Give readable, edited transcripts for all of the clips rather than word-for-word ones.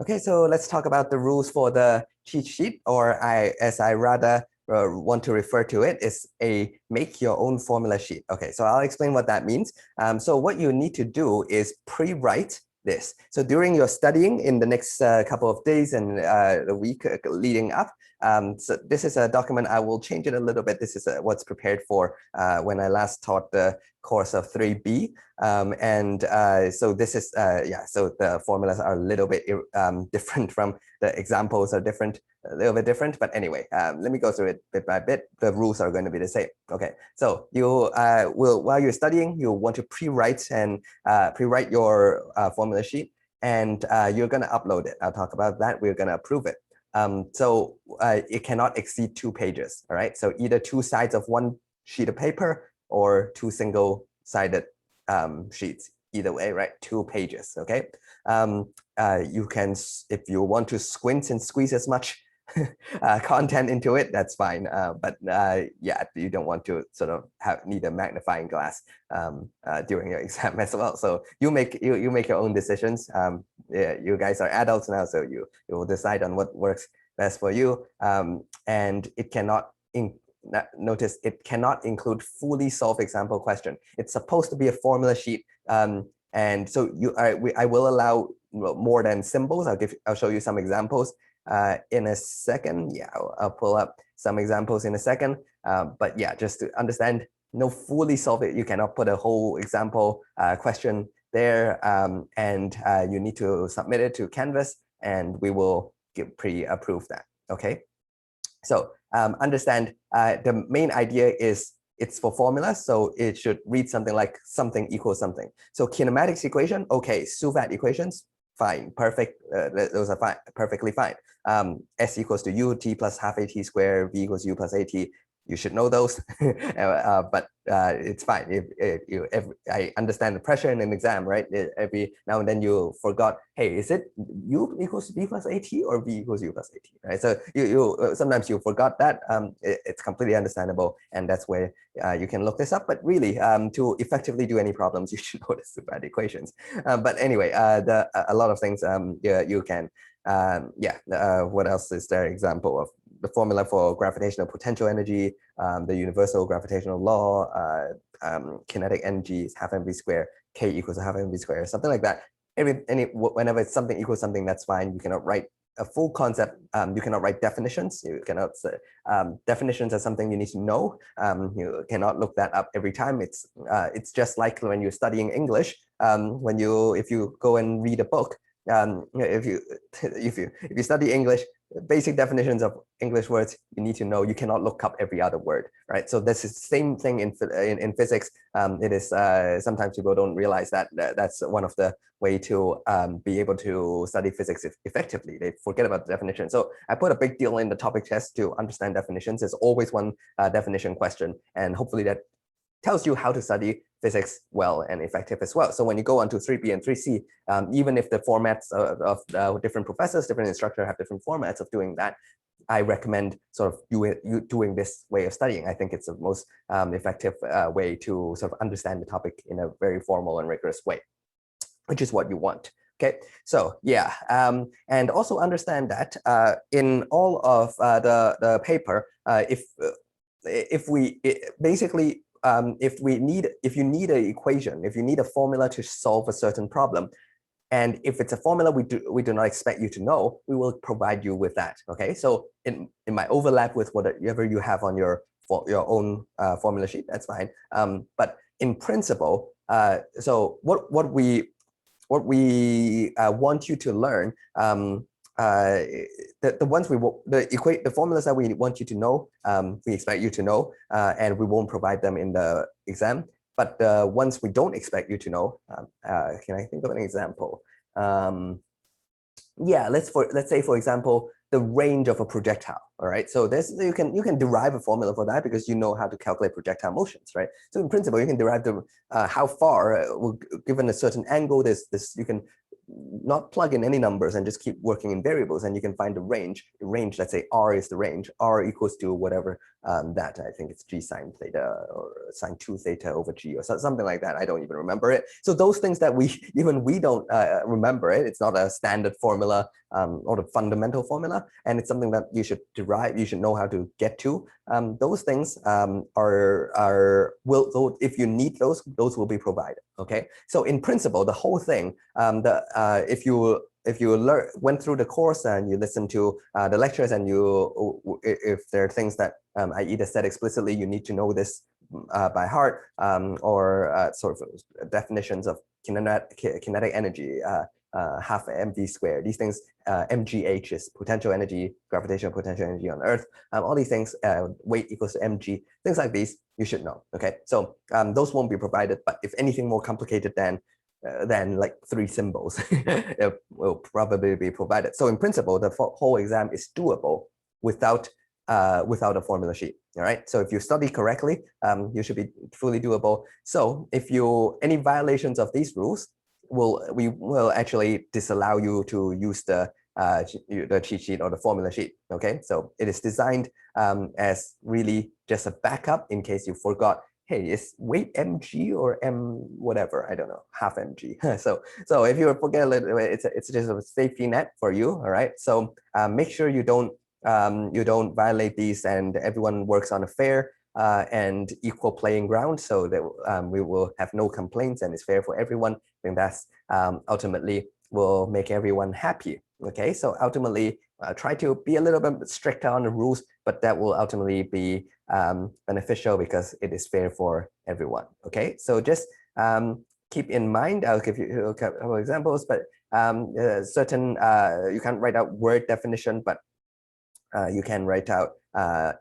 Okay, so let's talk about the rules for the cheat sheet, or as I rather want to refer to it, is a make your own formula sheet. Okay, so I'll explain what that means. So what you need to do is pre-write this. So during your studying in the next couple of days and the week leading up, so this is a document. I will change it a little bit. This is what's prepared for when I last taught the course of 3B. So this is, so the formulas are a little bit different from the examples are different, a little bit different. But anyway, let me go through it bit by bit. The rules are going to be the same. Okay, so you while you're studying, you want to pre-write and pre-write your formula sheet, and you're going to upload it. I'll talk about that. We're going to approve it. So it cannot exceed 2 pages. All right, so either 2 sides of one sheet of paper or 2 single-sided sheets, either way, right? 2 pages. Okay. You can, if you want to squint and squeeze as much content into it, that's fine. But yeah, you don't want to sort of need a magnifying glass during your exam as well. So you make your own decisions. Yeah, you guys are adults now, so you will decide on what works best for you. And it cannot notice it cannot include fully solved example question. It's supposed to be a formula sheet, and so I will allow more than symbols. I'll show you some examples in a second. Yeah, I'll pull up some examples in a second. But yeah, just to understand, no fully solved it. You cannot put a whole example question there, and you need to submit it to Canvas, and we will pre-approve that. Okay. So understand the main idea is it's for formulas, so it should read something like something equals something. So kinematics equation, okay. Suvat equations, fine, perfect. Those are fine, perfectly fine. S equals to U, T plus half AT squared, V equals U plus AT. You should know those, but it's fine. If I understand the pressure in an exam, right? Every now and then you forgot, hey, is it U equals V plus AT or V equals U plus AT, right? So sometimes you forgot that. It's completely understandable, and that's where you can look this up. But really, to effectively do any problems, you should know the Suvat equations. But anyway, a lot of things you can. What else is there? Example of the formula for gravitational potential energy, the universal gravitational law, kinetic energy is half mv squared, k equals half mv squared, something like that. Whenever it's something equals something, that's fine. You cannot write a full concept. You cannot write definitions. You cannot definitions are something you need to know. You cannot look that up every time. It's just like when you're studying English. If you go and read a book, if you study English, basic definitions of English words you need to know. You cannot look up every other word, right? So this is the same thing in physics. It is sometimes people don't realize that that's one of the way to be able to study physics effectively. They forget about the definition. So I put a big deal in the topic test to understand definitions. There's always one definition question, and hopefully that tells you how to study physics well and effective as well. So when you go on to 3B and 3C, even if the formats of different professors, different instructors have different formats of doing that, I recommend sort of doing this way of studying. I think it's the most effective way to sort of understand the topic in a very formal and rigorous way, which is what you want. Okay, so yeah, and also understand that in all of the paper, if you need an equation, if you need a formula to solve a certain problem, and if it's a formula we do not expect you to know, we will provide you with that. Okay, so it might overlap with whatever you have on your own formula sheet. That's fine. But in principle, so what we want you to learn, the formulas that we want you to know, we expect you to know, and we won't provide them in the exam. But the ones we don't expect you to know, can I think of an example? Yeah, let's say for example the range of a projectile. All right, so you can derive a formula for that because you know how to calculate projectile motions, right? So in principle, you can derive the how far given a certain angle. You can not plug in any numbers and just keep working in variables, and you can find the range. The range, let's say R is the range. R equals to whatever that, I think it's G sine theta or sine 2 theta over G or something like that. I don't even remember it. So those things that we don't remember it. It's not a standard formula or the fundamental formula, and it's something that you should derive. You should know how to get to. Those things will, if you need those will be provided. Okay, so in principle, the whole thing, if you went through the course and you listen to the lectures, and if there are things that I either said explicitly, you need to know this by heart, or sort of definitions of kinetic energy, half mv squared. These things, mgh is potential energy, gravitational potential energy on Earth. All these things, weight equals to mg, things like these, you should know. Okay, so those won't be provided, but if anything more complicated than like 3 symbols, it will probably be provided. So in principle, the whole exam is doable without a formula sheet. All right. So if you study correctly, you should be fully doable. So if any violations of these rules, we will actually disallow you to use the cheat sheet or the formula sheet. Okay. So it is designed as really just a backup in case you forgot. Hey, is weight mg or m whatever? I don't know, half mg. so if you forget a little bit, it's just a safety net for you. All right. So make sure you don't violate these, and everyone works on a fair and equal playing ground, so that we will have no complaints and it's fair for everyone. I think that's ultimately will make everyone happy. Okay, so ultimately try to be a little bit stricter on the rules, but that will ultimately be beneficial because it is fair for everyone. Okay, so just keep in mind, I'll give you a couple of examples, but certain, you can't write out word definition, but you can write out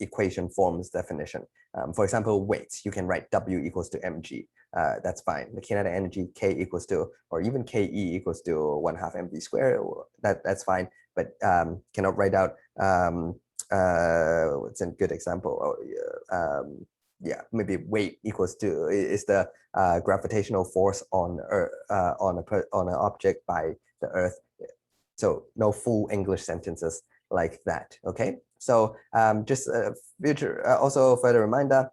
equation forms definition. For example, weights, you can write W equals to mg. That's fine. The kinetic energy K equals to, or even Ke equals to 1/2 mv squared. That's fine, but cannot write out. What's a good example? Yeah, maybe weight equals to is the gravitational force on on an object by the Earth. So no full English sentences like that. Okay, so just also further reminder,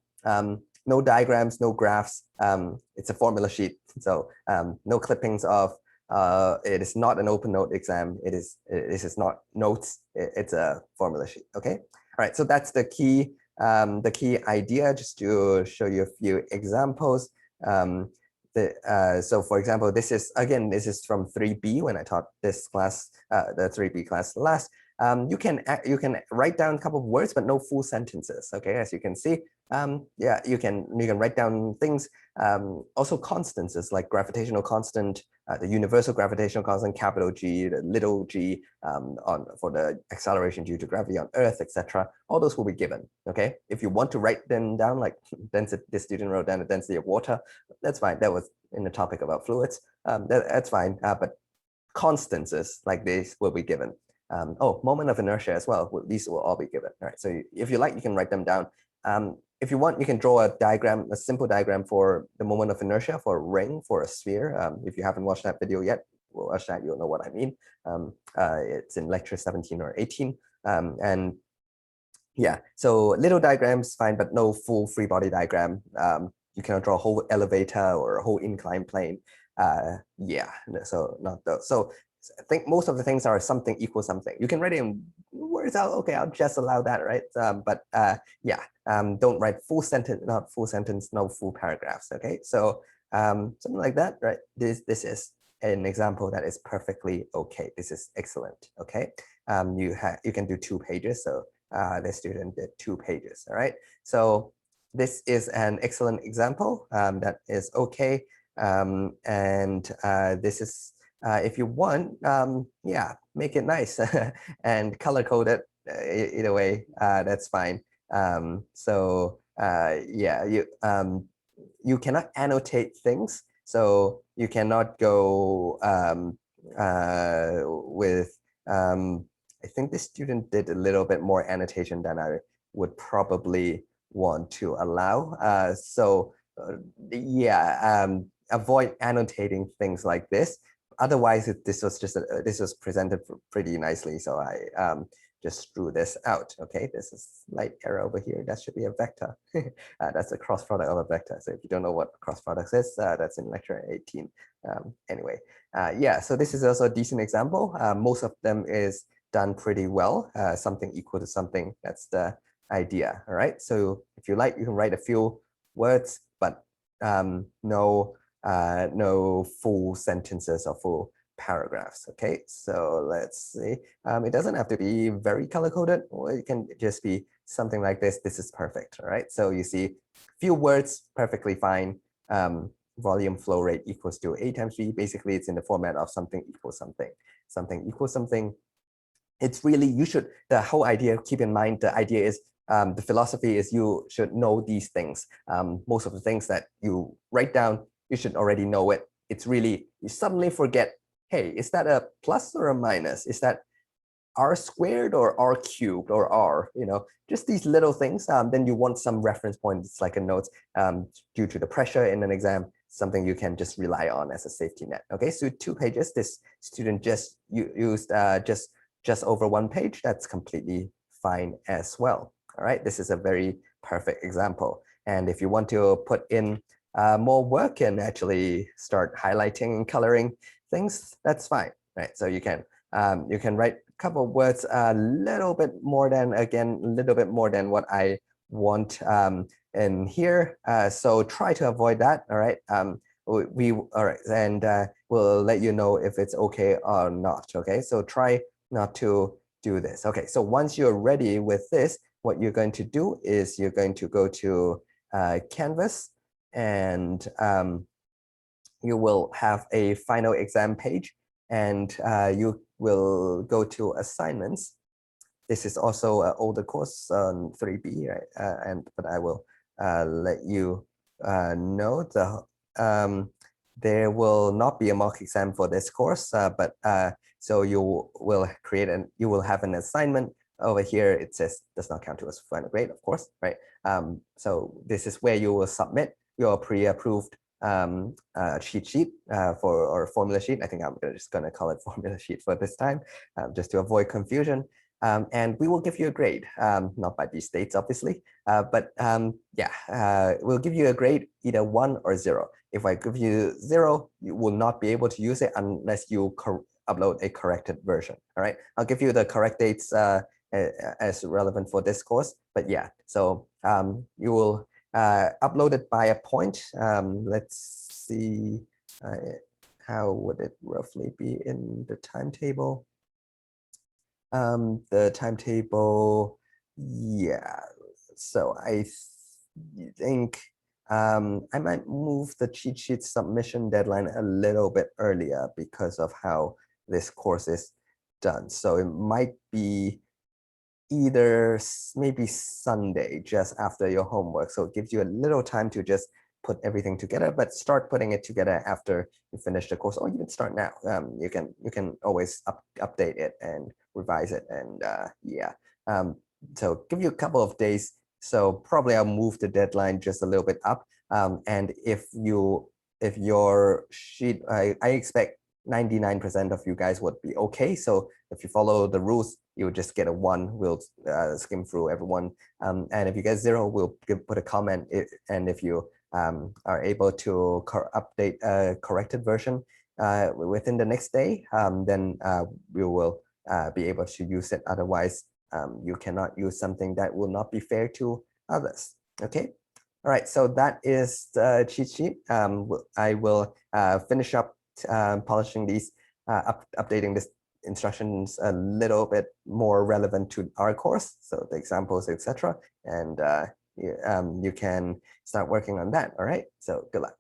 no diagrams, no graphs. It's a formula sheet, so no clippings of it is not an open note exam. This is not notes. It's a formula sheet. Okay, all right, so that's the key idea. Just to show you a few examples. So for example, this is from 3B when I taught this class, the 3B class last. You can write down a couple of words, but no full sentences. Okay, as you can see, yeah, you can write down things. Also constants like gravitational constant, the universal gravitational constant, capital G, the little g, for the acceleration due to gravity on Earth, etc. All those will be given. Okay, if you want to write them down, like this student wrote down the density of water, that's fine. That was in the topic about fluids. That's fine. But constants like this will be given. Oh, moment of inertia as well. These will all be given. All right. So if you like, you can write them down. If you want, you can draw a diagram, a simple diagram for the moment of inertia for a ring, for a sphere. If you haven't watched that video yet, we'll watch that. You'll know what I mean. It's in lecture 17 or 18. And yeah, so little diagrams fine, but no full free body diagram. You cannot draw a whole elevator or a whole inclined plane. Yeah, so not those. So I think most of the things are something equals something. You can write it in words out. Okay, I'll just allow that, right? But yeah, don't write full sentence, not full sentence, no full paragraphs. Okay, so something like that, right? This is an example that is perfectly okay. This is excellent. Okay, you can do 2 pages. So the student did 2 pages. All right, so this is an excellent example that is okay, and this is. If you want, yeah, make it nice and color code it either way. That's fine. So yeah, you cannot annotate things, so you cannot go with. I think this student did a little bit more annotation than I would probably want to allow. So yeah, avoid annotating things like this. otherwise, this was just this was presented pretty nicely. So I just drew this out. Okay, this is light arrow over here. That should be a vector. That's a cross product of a vector. So if you don't know what cross product is, that's in lecture 18. Anyway, yeah. So this is also a decent example. Most of them is done pretty well. Something equal to something. That's the idea. All right. So if you like, you can write a few words, but no full sentences or full paragraphs. Okay, so let's see. It doesn't have to be very color coded, or it can just be something like this. This is perfect. All right, so you see few words, perfectly fine. Volume flow rate equals to A times B. Basically, it's in the format of something equals something, something equals something. It's really, you should, the whole idea, keep in mind, the idea is, the philosophy is you should know these things. Most of the things that you write down, you should already know it. It's really, you suddenly forget, hey, is that a plus or a minus? Is that r squared or r cubed or r, you know, just these little things. Then you want some reference points like a note due to the pressure in an exam, something you can just rely on as a safety net. Okay, so 2 pages, this student just used just over 1 page. That's completely fine as well. All right, this is a very perfect example. And if you want to put in more work and actually start highlighting and coloring things, that's fine, right? So you can write a couple of words a little bit more than, again, a little bit more than what I want in here. So try to avoid that, all right? All right, and we'll let you know if it's okay or not, okay? So try not to do this. Okay, so once you're ready with this, what you're going to do is you're going to go to Canvas, and you will have a final exam page, and you will go to assignments. This is also an older course on 3B, right? But I will let you know there will not be a mock exam for this course, but so you will you will have an assignment over here. It says does not count towards final grade, of course, right? So this is where you will submit your pre-approved cheat sheet or formula sheet. I think I'm just going to call it formula sheet for this time, just to avoid confusion. And we will give you a grade, not by these dates, obviously, but yeah, we'll give you a grade either 1 or 0. If I give you 0, you will not be able to use it unless you upload a corrected version. All right, I'll give you the correct dates as relevant for this course, but yeah, so you will upload it by a point. Let's see, how would it roughly be in the timetable? The timetable, yeah. So I think I might move the cheat sheet submission deadline a little bit earlier because of how this course is done. So it might be either maybe Sunday just after your homework. So it gives you a little time to just put everything together, but start putting it together after you finish the course, or you can start now. You can always update it and revise it, and yeah. So give you a couple of days. So probably I'll move the deadline just a little bit up. And if your sheet, I expect 99% of you guys would be okay. So if you follow the rules, you'll just get a 1. We'll skim through everyone. And if you get 0, we'll put a comment. And if you are able to update a corrected version within the next day, then we will be able to use it. Otherwise, you cannot use something that will not be fair to others. Okay. All right. So that is the cheat sheet. I will finish up polishing these, updating this instructions a little bit more relevant to our course, so the examples, etc. And you can start working on that. All right, so good luck.